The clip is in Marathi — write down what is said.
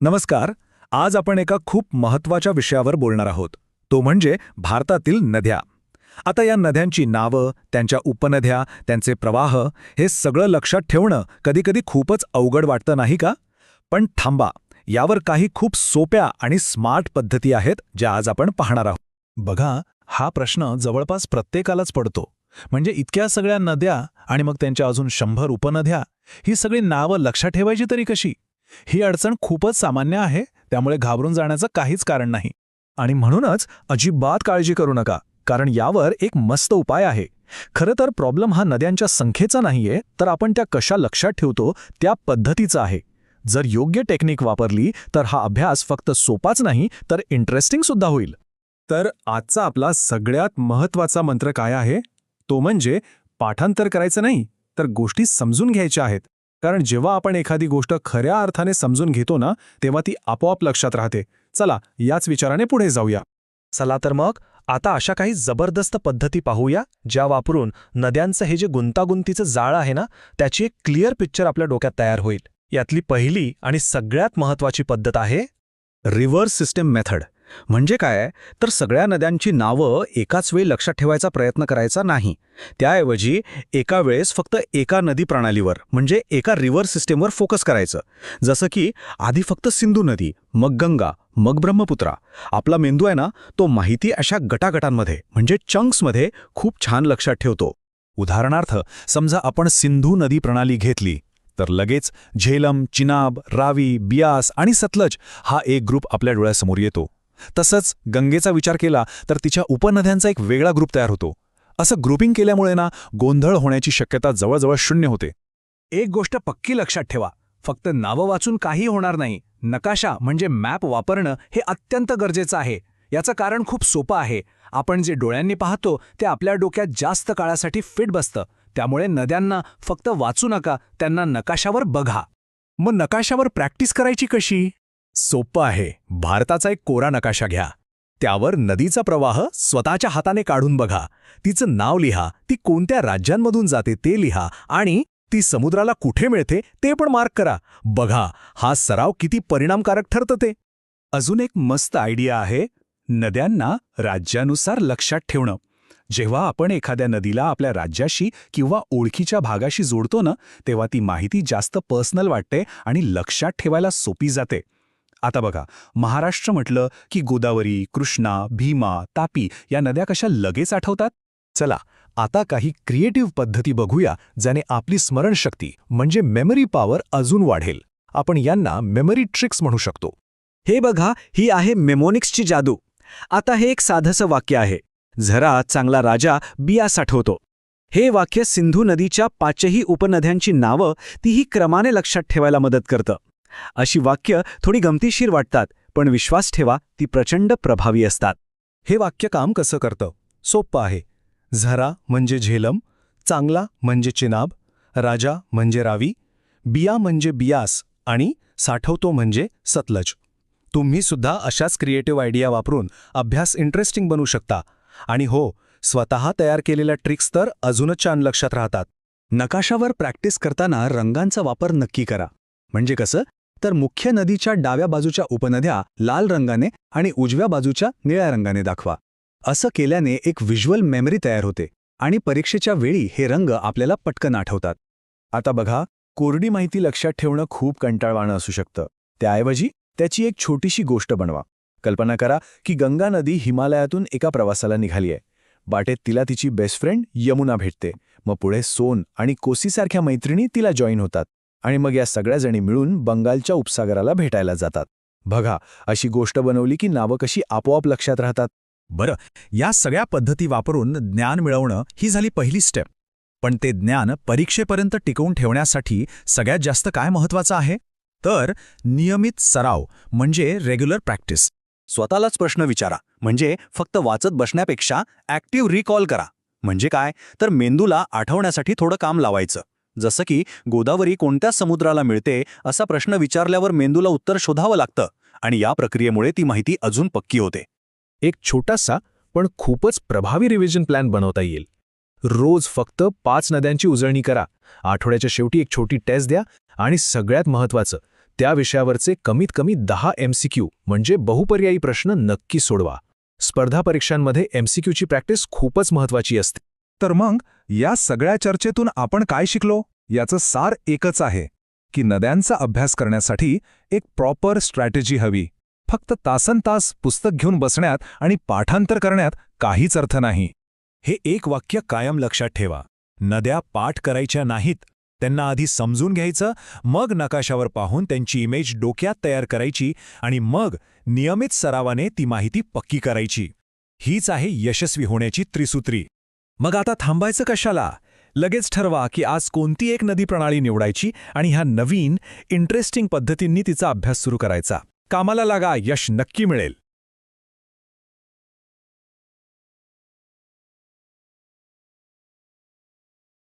नमस्कार. आज आपण एका खूप महत्त्वाच्या विषयावर बोलणार आहोत. तो म्हणजे भारतातील नद्या. आता या नद्यांची नावं, त्यांच्या उपनद्या, त्यांचे प्रवाह हे सगळं लक्षात ठेवणं कधीकधी खूपच अवघड वाटतं नाही का? पण थांबा, यावर काही खूप सोप्या आणि स्मार्ट पद्धती आहेत ज्या आज आपण पाहणार आहोत. बघा, हा प्रश्न जवळपास प्रत्येकालाच पडतो. म्हणजे इतक्या सगळ्या नद्या आणि मग त्यांच्या अजून 100 उपनद्या, ही सगळी नावं लक्षात ठेवायची तरी कशी? ही अडचण खूपच सामान्य आहे, त्यामुळे घाबरून जाण्याचं काहीच कारण नाही. आणि म्हणूनच अजिबात काळजी करू नका, कारण यावर एक मस्त उपाय आहे. खरं तर प्रॉब्लेम हा नद्यांच्या संख्येचा नाहीये, तर आपण त्या कशा लक्षात ठेवतो त्या पद्धतीचा आहे. जर योग्य टेक्निक वापरली तर हा अभ्यास फक्त सोपाच नाही तर इंटरेस्टिंग सुद्धा होईल. तर आजचा आपला सगळ्यात महत्त्वाचा मंत्र काय आहे? तो म्हणजे पाठांतर करायचं नाही, तर गोष्टी समजून घ्यायच्या आहेत. कारण जेव्हा आपण एखादी गोष्ट खऱ्या अर्थाने समजून घेतो ना, तेव्हा ती आपोआप लक्षात राहते. चला, याच विचाराने पुढे जाऊया. चला तर मग आता अशा काही जबरदस्त पद्धती पाहूया, ज्या वापरून नद्यांचं हे जे गुंतागुंतीचं जाळं आहे ना, त्याची एक क्लिअर पिक्चर आपल्या डोक्यात तयार होईल. यातली पहिली आणि सगळ्यात महत्त्वाची पद्धत आहे रिव्हर्स सिस्टम मेथड. म्हणजे काय, तर सगळ्या नद्यांची नावं एकाच वेळी लक्षात ठेवायचा प्रयत्न करायचा नाही. त्याऐवजी एका वेळेस फक्त एका नदी प्रणालीवर म्हणजे एका रिव्हर सिस्टमवर फोकस करायचं. जसं की आधी फक्त सिंधू नदी, मग गंगा, मग ब्रह्मपुत्रा. आपला मेंदू आहे ना, तो माहिती अशा गटागटांमध्ये म्हणजे चंक्समध्ये खूप छान लक्षात ठेवतो. उदाहरणार्थ, समजा आपण सिंधू नदी प्रणाली घेतली, तर लगेच झेलम, चिनाब, रावी, बियास आणि सतलज हा एक ग्रुप आपल्या डोळ्यासमोर येतो. तसंच गंगेचा विचार केला तर तिच्या उपनद्यांचा एक वेगळा ग्रुप तयार होतो. असं ग्रुपिंग केल्यामुळे ना, गोंधळ होण्याची शक्यता जवळजवळ शून्य होते. एक गोष्ट पक्की लक्षात ठेवा, फक्त नावं वाचून काही होणार नाही. नकाशा म्हणजे मॅप वापरणं हे अत्यंत गरजेचं आहे. याचं कारण खूप सोपं आहे. आपण जे डोळ्यांनी पाहतो ते आपल्या डोक्यात जास्त काळासाठी फिट बसतं. त्यामुळे नद्यांना फक्त वाचू नका, त्यांना नकाशावर बघा. मग नकाशावर प्रॅक्टिस करायची कशी? सोपं आहे. भारताचा एक कोरा नकाशा घ्या. त्यावर नदीचा प्रवाह स्वतःच्या हाताने काढून बघा. तिचं नाव लिहा, ती कोणत्या राज्यांमधून जाते ते लिहा आणि ती समुद्राला कुठे मिळते ते पण मार्क करा. बघा, हा सराव किती परिणामकारक ठरतं ते. अजून एक मस्त आयडिया आहे, नद्यांना राज्यानुसार लक्षात ठेवणं. जेव्हा आपण एखाद्या नदीला आपल्या राज्याशी किंवा ओळखीच्या भागाशी जोडतो ना, तेव्हा ती माहिती जास्त पर्सनल वाटते आणि लक्षात ठेवायला सोपी जाते. आता बघा, महाराष्ट्र म्हटलं की गोदावरी, कृष्णा, भीमा, तापी या नद्या कशा लगेच आठवतात? चला, आता काही क्रिएटिव्ह पद्धती बघूया, ज्याने आपली स्मरणशक्ती म्हणजे मेमरी पॉवर अजून वाढेल. आपण यांना मेमरी ट्रिक्स म्हणू शकतो. हे बघा, ही आहे मेमोनिक्सची जादू. आता हे एक साधंसं वाक्य आहे. झरा चांगला राजा बिया साठवतो. हे वाक्य सिंधू नदीच्या 5ही उपनद्यांची नावं तीही क्रमाने लक्षात ठेवायला मदत करतं. अशी वाक्य थोडी गमतीशीर वाटतात, पण विश्वास ठेवा, ती प्रचंड प्रभावी असतात. हे वाक्य काम कसं करतं? सोपं आहे. झरा म्हणजे झेलम, चांगला म्हणजे चिनाब, राजा म्हणजे रावी, बिया म्हणजे बियास आणि साठवतो म्हणजे सतलज. तुम्ही सुद्धा अशाच क्रिएटिव्ह आयडिया वापरून अभ्यास इंटरेस्टिंग बनवू शकता. आणि हो, स्वतः तयार केलेल्या ट्रिक्स तर अजूनच छान लक्षात राहतात. नकाशावर प्रॅक्टिस करताना रंगांचा वापर नक्की करा. म्हणजे कसं, तर मुख्य नदीच्या डाव्या बाजूच्या उपनद्या लाल रंगाने आणि उजव्या बाजूच्या निळ्या रंगाने दाखवा. असं केल्याने एक व्हिज्युअल मेमरी तयार होते आणि परीक्षेच्या वेळी हे रंग आपल्याला पटकन आठवतात. आता बघा, कोरडी माहिती लक्षात ठेवणं खूप कंटाळवाणं असू शकतं. त्याऐवजी त्याची एक छोटीशी गोष्ट बनवा. कल्पना करा की गंगा नदी हिमालयातून एका प्रवासाला निघालीये. बाटेत तिला तिची बेस्ट फ्रेंड यमुना भेटते. मग पुढे सोन आणि कोसीसारख्या मैत्रिणी तिला जॉईन होतात आणि मग या सगळ्याजणी मिळून बंगालच्या उपसागराला भेटायला जातात. बघा, अशी गोष्ट बनवली की नावं कशी आपोआप लक्षात राहतात. बरं, या सगळ्या पद्धती वापरून ज्ञान मिळवणं ही झाली पहिली स्टेप. पण ते ज्ञान परीक्षेपर्यंत टिकवून ठेवण्यासाठी सगळ्यात जास्त काय महत्त्वाचं आहे? तर नियमित सराव म्हणजे रेग्युलर प्रॅक्टिस. स्वतःलाच प्रश्न विचारा, म्हणजे फक्त वाचत बसण्यापेक्षा ॲक्टिव्ह रिकॉल करा. म्हणजे काय, तर मेंदूला आठवण्यासाठी थोडं काम लावायचं. जसं की गोदावरी कोणत्या समुद्राला मिळते असा प्रश्न विचारल्यावर मेंदूला उत्तर शोधावं लागतं आणि या प्रक्रियेमुळे ती माहिती अजून पक्की होते. एक छोटासा पण खूपच प्रभावी रिव्हिजन प्लॅन बनवता येईल. रोज फक्त 5 नद्यांची उजळणी करा. आठवड्याच्या शेवटी एक छोटी टेस्ट द्या आणि सगळ्यात महत्त्वाचं, त्या विषयावरचे कमीत कमी 10 MCQ म्हणजे बहुपर्यायी प्रश्न नक्की सोडवा. स्पर्धा परीक्षांमध्ये MCQची प्रॅक्टिस खूपच महत्त्वाची असते. तर मग या सगळ्या चर्चेतून आपण काय शिकलो? याचं सार एकच आहे की नद्यांचा अभ्यास करण्यासाठी एक प्रॉपर स्ट्रॅटेजी हवी. फक्त तासनतास पुस्तक घेऊन बसण्यात आणि पाठांतर करण्यात काहीच अर्थ नाही. हे एक वाक्य कायम लक्षात ठेवा. नद्या पाठ करायच्या नाहीत. त्यांना आधी समजून घ्यायचं, मग नकाशावर पाहून त्यांची इमेज डोक्यात तयार करायची आणि मग नियमित सरावाने ती माहिती पक्की करायची. हीच आहे यशस्वी होण्याची त्रिसूत्री. मग आता थांबायचं कशाला? लगेच ठरवा की आज कोणती एक नदी प्रणाली निवडायची आणि ह्या नवीन इंटरेस्टिंग पद्धतींनी तिचा अभ्यास सुरू करायचा. कामाला लागा, यश नक्की मिळेल.